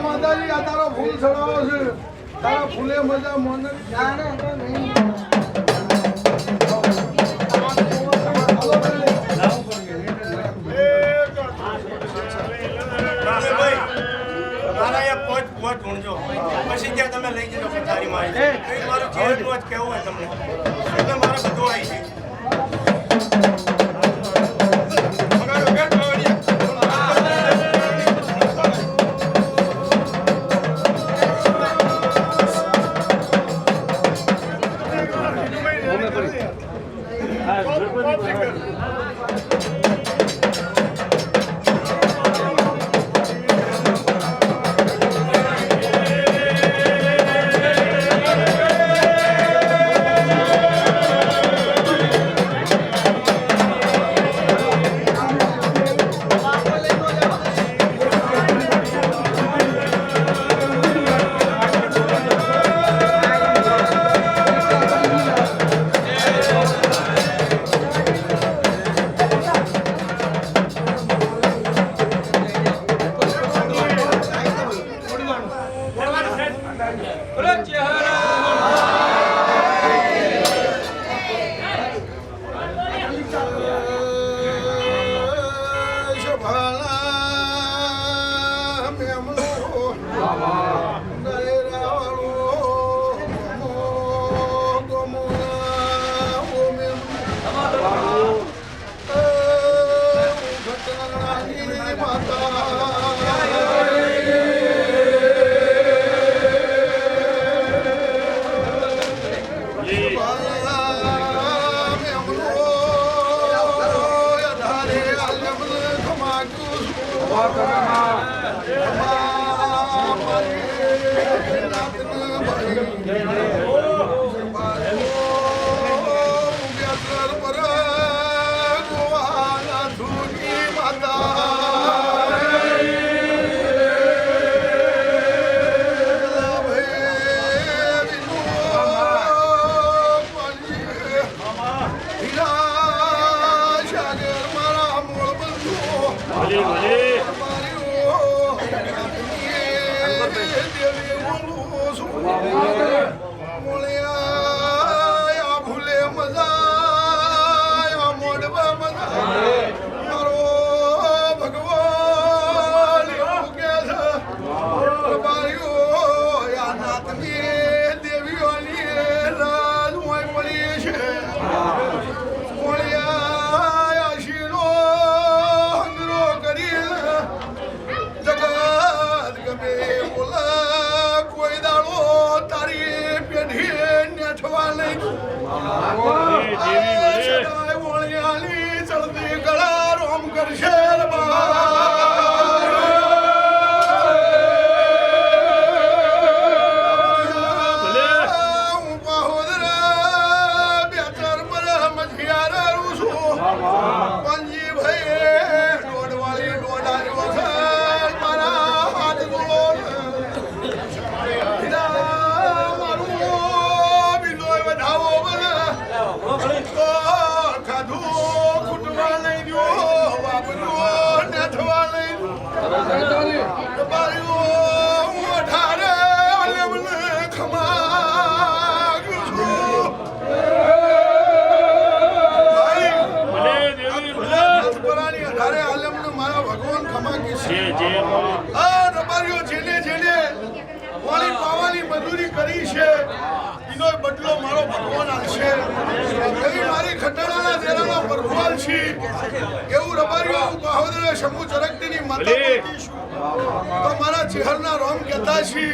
માતાજી આ તારો ફૂલ ચડાવો છે તારા ફૂલે મજા મોન નહીં પછી ત્યાં તમે લઈ જજો તારી મારી મારું ચેરનું જ કેવું હોય તમને એટલે મારે બધું આવી છે બદલો મારો ભગવાન આવશે એવી મારી ખટાણાના દેરાના પરભુવાલ છે એવું રબારીઓ બહાદુર સમૂહ ચરકતીની માતા બોલતીશું તો મારા ચહેરના રોમ કહેતા છે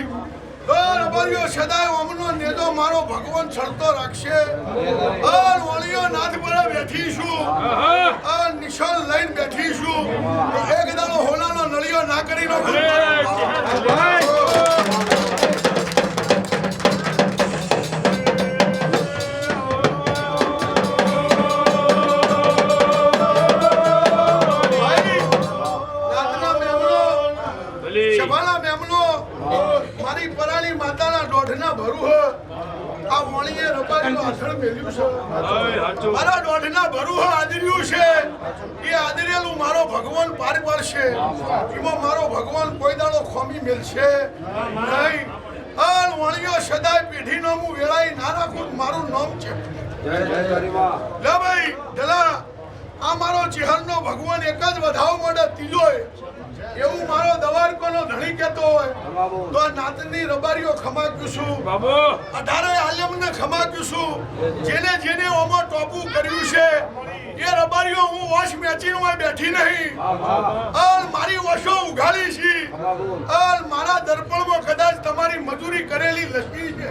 તો રબારીઓ સદાય ઓમનો નેદો મારો ભગવાન છળતો રાખશે અર વળીઓ નાથ પર બેઠીશું અર નિશાન લઈને બેઠીશું તો એક દાડો હોલાનો નળિયો ના કરીને મારી પરાણી માતાના દોઢના ભરું આ વણીએ રબારીનો આસણ મેલ્યું છે મારા દોઢના ભરું આદર્યું છે એ આદરેલું મારો ભગવાન પાર પાડશે એમાં મારો ભગવાન કોઈ દાડો ખોમી મેલશે નહીં આ વણીઓ સદાય પેઢી નામું વેળાઈ ના રાખું મારું નામ છે લે ભાઈ દલા આ મારો ચિહરનો ભગવાન એક જ વધાવ માટે ત્રીજો એવું મારો દવારકોનો ધણી કહેતો હોય તો આ નાતની રબારીઓ ખમાક્યું છું 18 આલમને ખમાક્યું છું જેને જેને ઓમો ટોપું કર્યું છે એ રબારીઓ હું વોશ મેચીને હોય બેઠી નહીં મારી વોશો ઉઘાડી છે મારા દર્પણમાં કદાચ તમારી મજૂરી કરેલી લક્ષ્મી છે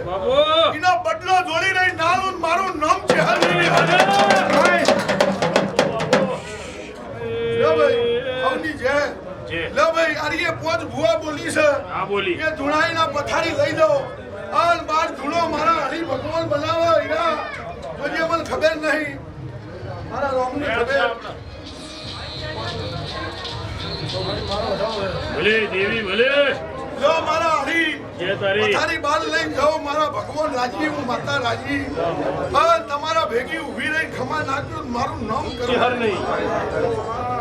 એનો બદલો જોડી રહી નાનું મારું નામ છે લે ભાઈ આરીએ પોચ ભુવા બોલી છે કે ધુણાઈના પથારી લઈ દો આલ બાર ધૂળો મારા હરી ભગવાન બનાવો હીરા પછી મને ખબર નહીં મારા રોમની ખબર ભલે દેવી ભલે લો મારા હરી પથારી બાર લઈને જાઓ મારા ભગવાન રાજી હું માતા રાજી તમારા ભેગી ઊભી રહી ખમા નાખ્યું મારું નામ કરો હર નહીં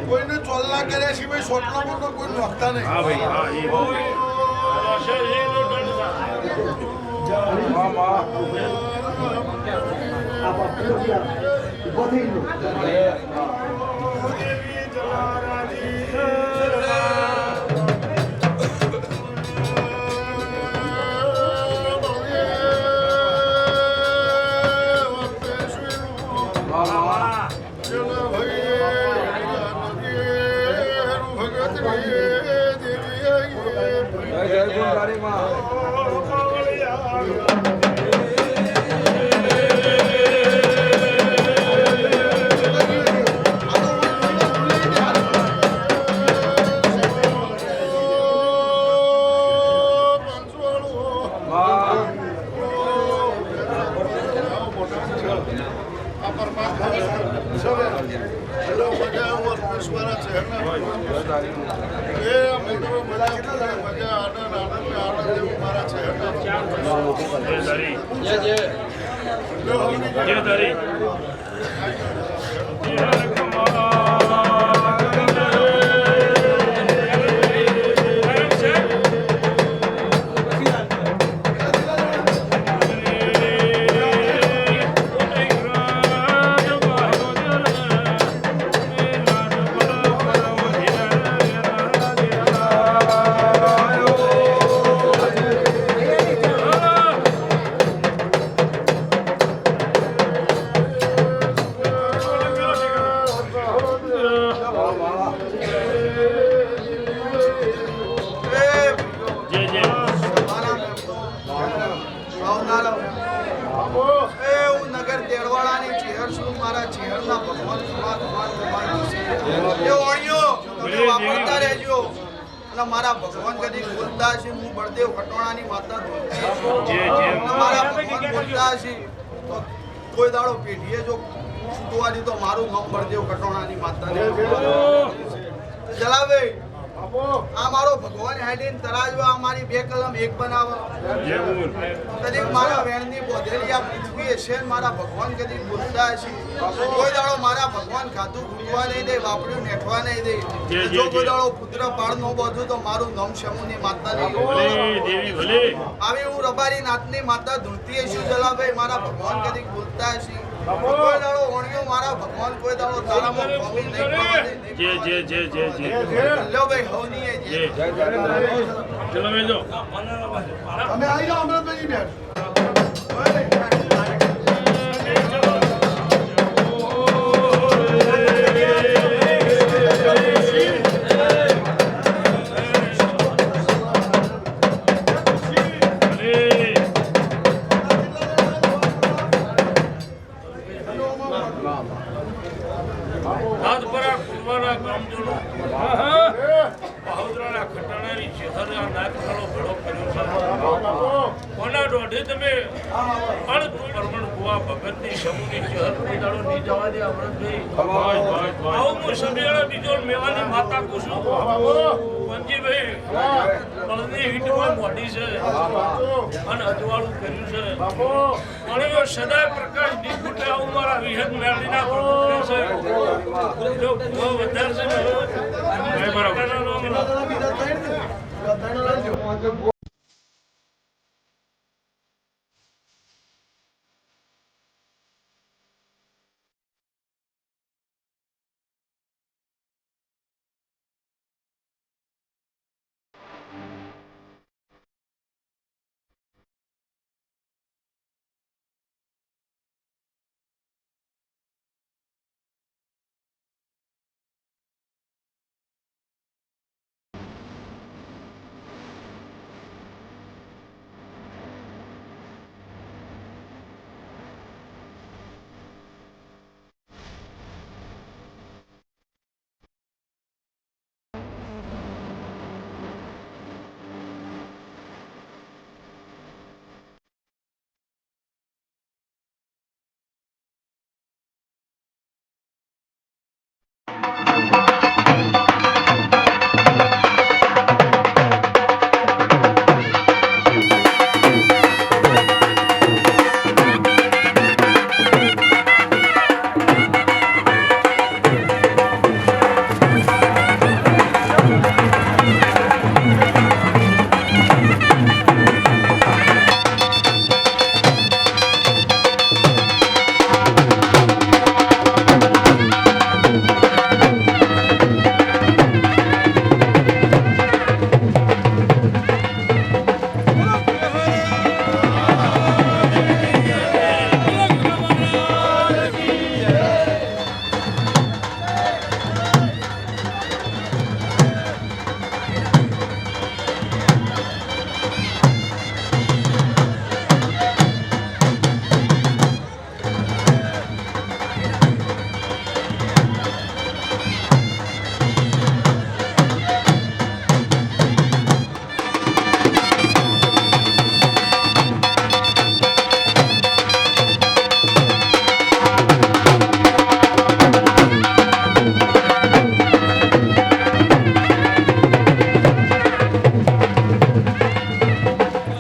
કોઈને ચોલના કર્યા સિવાય સોટલો મોટો કોઈ નોખતા નહીં હા ભાઈ હા મારા ભગવાન કદી બોલતા છે હું બળદેવ ખટોણાની માતા મારા ભગવાન બોલતા છે તો કોઈ દાડો પેઢીએ જો છૂટવા દીધો મારું નામ બળદેવ ખટોણાની માતા જલાવે આ મારો ભગવાન હેડીન તરાજવા અમારી બે કલમ એક બનાવવા કદી મારા વેણની બોધેલી આ પૃથ્વી છે મારા ભગવાન કદી બોલતા છે કોઈ દાડો મારા ભગવાન ખાધું ભૂલવા નહીં દે વાપર્યું નેઠવા નહીં દે જો કોઈ દાડો પુત્ર પાડ નો બોધું તો મારું નામ શમુની માતા નહીં આવી હું રબારી નાથની માતા ધૂળતી છું જલાભાઈ મારા ભગવાન કદી બોલતા છે કોઈ દાડો ઓણિયો મારા ભગવાન કોઈ દાડો તારામાં કોમી નહીં લો ભાઈ હોની જે ચલો બેજો તમે આવી જાઓ અમૃતભાઈ બેન પથારે આ નાગખાડો ભેળો કર્યો છે કોના દોઢે તમે અર્થ પરમણ કુવા ભગતની સમૂહની ચહર દાડો નહીં જવા દે અમૃતભાઈ આવું હું સભ્ય બીજો મેવાની માતા કુશું પંજીભાઈ બળની હિટમાં મોડી છે અને અજવાળું કર્યું છે પણ સદાય પ્રકાશ દીપુટે આવું મારા વિહદ મેળવીના પ્રભુ છે જો કુવા વધારે છે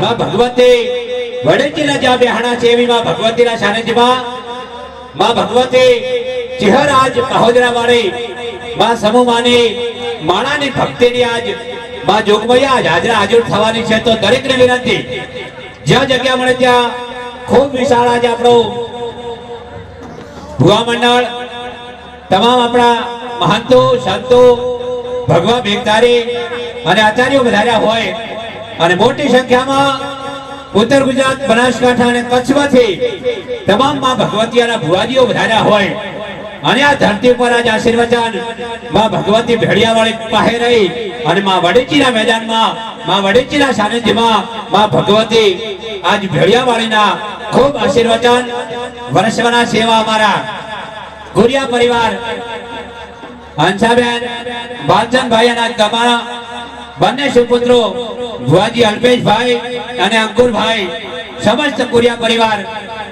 માં ભગવતી વડેચીના જ્યાં બેહાણા છે એવી માં ભગવતીના સાનિધ્યમાં માં ભગવતી ચિહર આજ પહોદરા વાળી માં સમૂહમાની માણાની ભક્તિની આજ માં જોગમૈયા આજ હાજરા હાજર થવાની છે તો દરેકને વિનંતી જ્યાં જગ્યા મળે ત્યાં ખૂબ વિશાળ આજે આપણો ભુવા મંડળ તમામ આપણા મહંતો સંતો ભગવા ભેગધારી અને આચાર્યો વધાર્યા હોય અને મોટી સંખ્યામાં ઉત્તર ગુજરાત બનાસકાંઠા અને કચ્છમાંથી તમામ માં ભગવતીના ભુવાજીઓ વધાર્યા હોય અને આ ધરતી પર આજ આશીર્વચન માં ભગવતી ભેડિયાવાળી પાસે રહી અને માં વડેચીના મેદાનમાં માં વડેચીના સાનિધ્યમાં માં ભગવતી આજ ભેડિયાવાળીના ખૂબ આશીર્વચન વર્ષવાના સેવા અમારા ગુરિયા પરિવાર હંસાબેન બાલચંદભાઈ અને તમારા બંને સુપુત્રો ભુવાજી અલ્પેશભાઈ અને અંકુરભાઈ સમસ્ત કુરિયા પરિવાર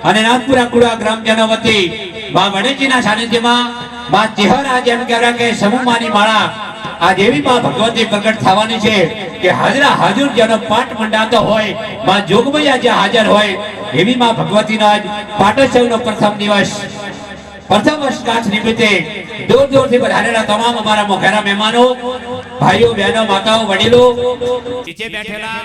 અને નાગપુરા કુડા ગ્રામજનો વતી માં વડેચીના સાનિધ્યમાં માં ચિહર આજ એમ કહેવાય કે સમૂહમાની માળા આજ એવી માં ભગવતી પ્રગટ થવાની છે કે હાજરા હાજર જેનો પાઠ મંડાતો હોય માં જોગમૈયા જે હાજર હોય એવી માં ભગવતીનો આજ પાટોત્સવનો પ્રથમ દિવસ પ્રથમ વર્ષગાંઠ નિમિત્તે દૂર દૂરથી પધારેલા તમામ અમારા મોઘેરા મહેમાનો ભાઈઓ બહેનો માતાઓ વડીલો નીચે બેઠેલા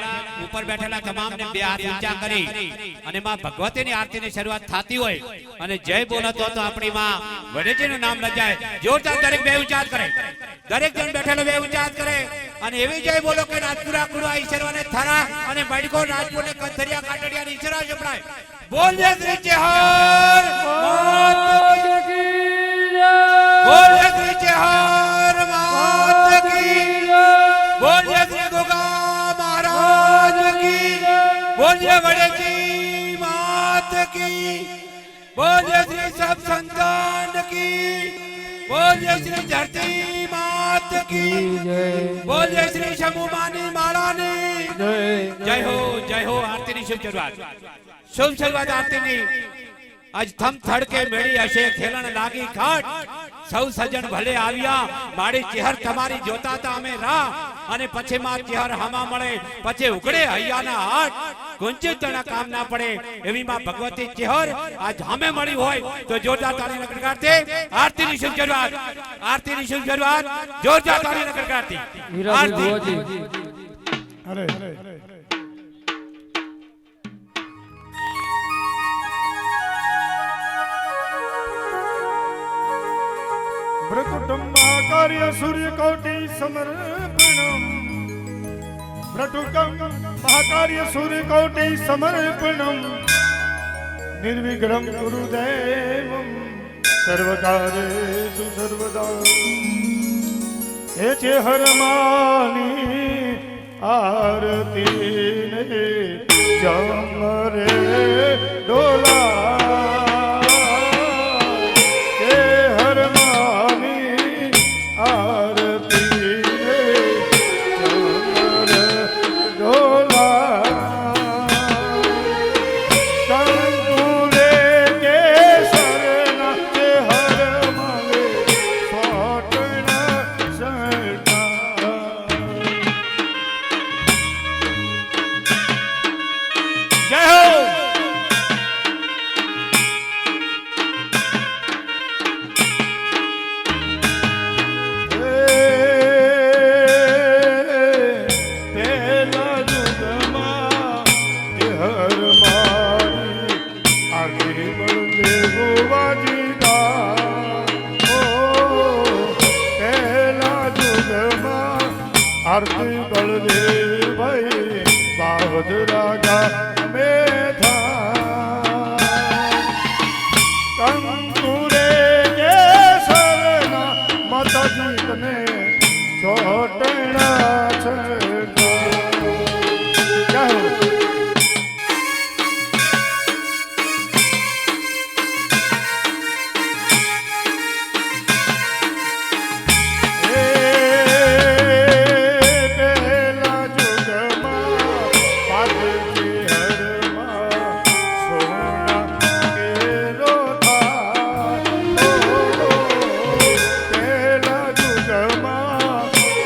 ઉપર બેઠેલા તમામને બે હાથ ઊંચા કરી અને માં ભગવતીની આરતીની શરૂઆત થતી હોય અને જય બોલો તો આપણી માં વડેચીનું નામ લજાય જોરદાર દરેક બે ઊંચા કરે દરેક જણ બેઠેલો બે ઊંચા કરે અને એવી જય બોલો કે રાજપુરા કુડા ઈશ્વરને થરા અને બડકો રાજપુરને કંથરિયા કાટડિયાની ઈશ્વરા જપડાય બોલ જય શ્રી ચેહર માત કી જય બોલ જય શ્રી ચેહર માત કી જય બોલ જય શ્રી ગોગા મહારાજ કી જય બોલ જય વડેચી માત કી બોલ જય શ્રી સબ સંતાન કી બોલ જય શ્રી ધરતી માત की बोलिए श्री शंभु मानी महारानी जय हो आरती ની શુભ શરૂઆત આરતી ની આજ થમ થડકે મેળી હશે ખેલણ લાગી ખાટ સૌ સજણ ભલે આવ્યા મારી ચહેર તમારી જોતા તા અમે રાહ અને પછી માં ચહેર હમા મળે પછી ઉગડે હૈયાના હાટ ગુંજે તણા કામ ના પડે એવી માં ભગવતી ચહેર આજ હમે મળી હોય તો જોરદાર તાળી નકરગારતે આરતી ની શુભ શરૂઆત જોરદાર તાળી નકરગારતી આરતી અરે भ्रकुटुम महाकार्य सूर्य कोटि समर्पणम भ्रकुटुम महाकार्य सूर्य कोटि समर्पणम निर्विघ्नं गुरुदेवं सर्वकार्येषु सर्वदा हे चे हरमानी आरती ने जमरे डोला आरती बलदेव भाई बाहुदरा गा में था कंकुरे के सरना माता जी ने छोटना छका क्या हो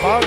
हर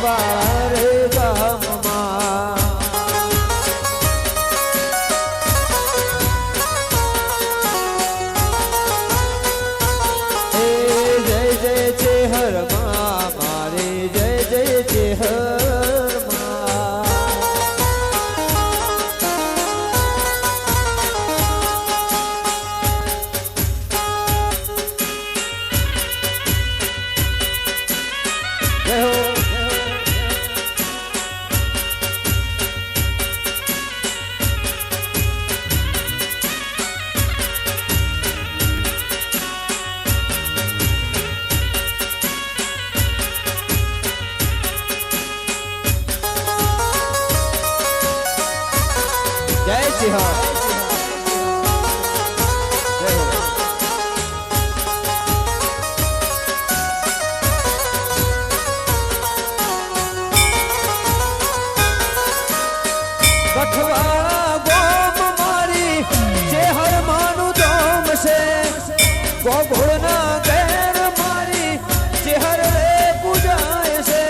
વાળા રે ગામમાં જય જય છે હરમાં મારે જય જય છે હરમાં જય હો જય સિંહ જય હો કઠવાળા ગોમ મારી જે હરમાનું દોમ છે ગોગોળના ઘેર મારી જે હર રે પૂજાય છે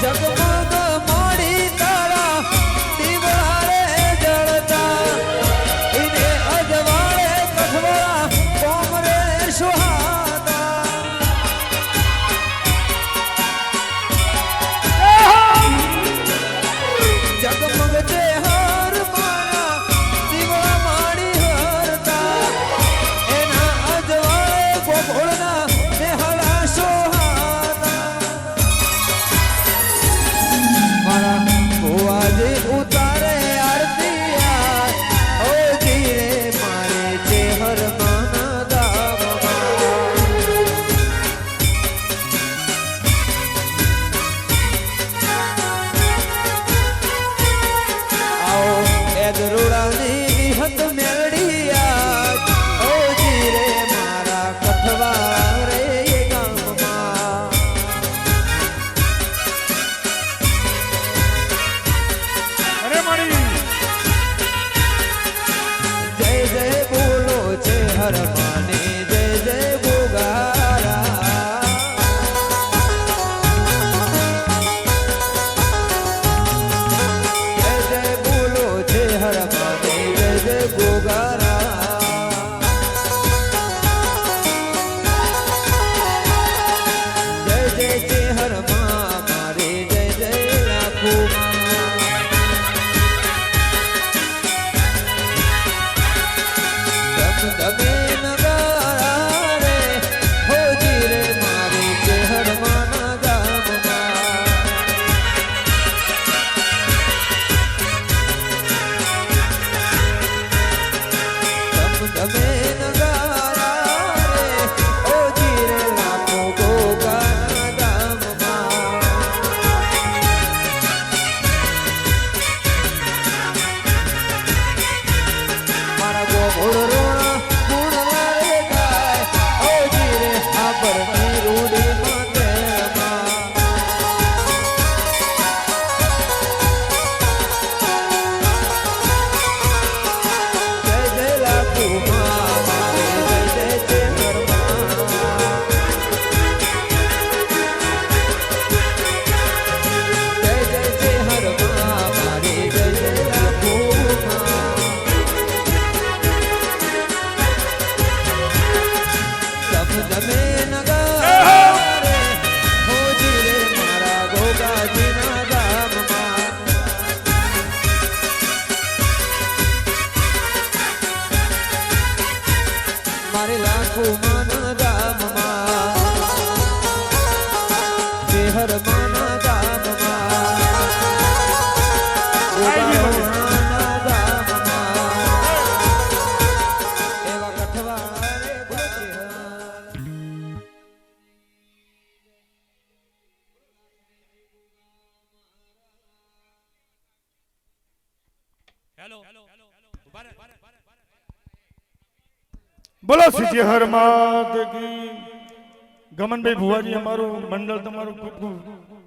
જગમગ માડી તારા દીવડા રે જળતા એને અજવાળે કઠવાળા કોમ રે સુહાતા જગમગ તે હર મારા દીવડા માડી હરતા એના અજવાળે ગોકુળના નેહળા સોહાતા મારા ભુવાજી ઉતારે આરતી યાર ઓ જીરે મારે જે હર માના દામમાં આવો એ ગરુડાની વિહત મેળડી યાર ઓ જીરે મારા કઠવા રે ગામમાં અરે મારી જય જય બોલો છે હર માને જય જય બોગારા જય જય બોલો છે હર માને જય જય બોગારા જય જય છે હર મા મારે જય જય લાખો તમે નગારા રે હોજી રે મારી ચેહર માના ગામમાં તમે નગારા રે હોજી રે લાખો ગોગાના ગામમાં મારા ગોગોળ રોણા ગુણલા રે ગાય હોજી રે આબરની રૂડી માતેમાં જય જય લાખુ માં મારે જય જય ચેહર માં જય જય ચેહર માં મારે જય જય લાખુ માં તમે નગારા રે હોજી રે મારા ગોગાજીના ગામમાં મારે લાખો માના ગામમાં શહેર માના ગામમાં ગોગાઓના ગામમાં એવા કઠવાળા રે ગોચેહર હેલો બોલો સીજે હર માત કી ગમનભાઈ ભુવાજી અમારું મંડળ તમારું ખૂબ ખૂબ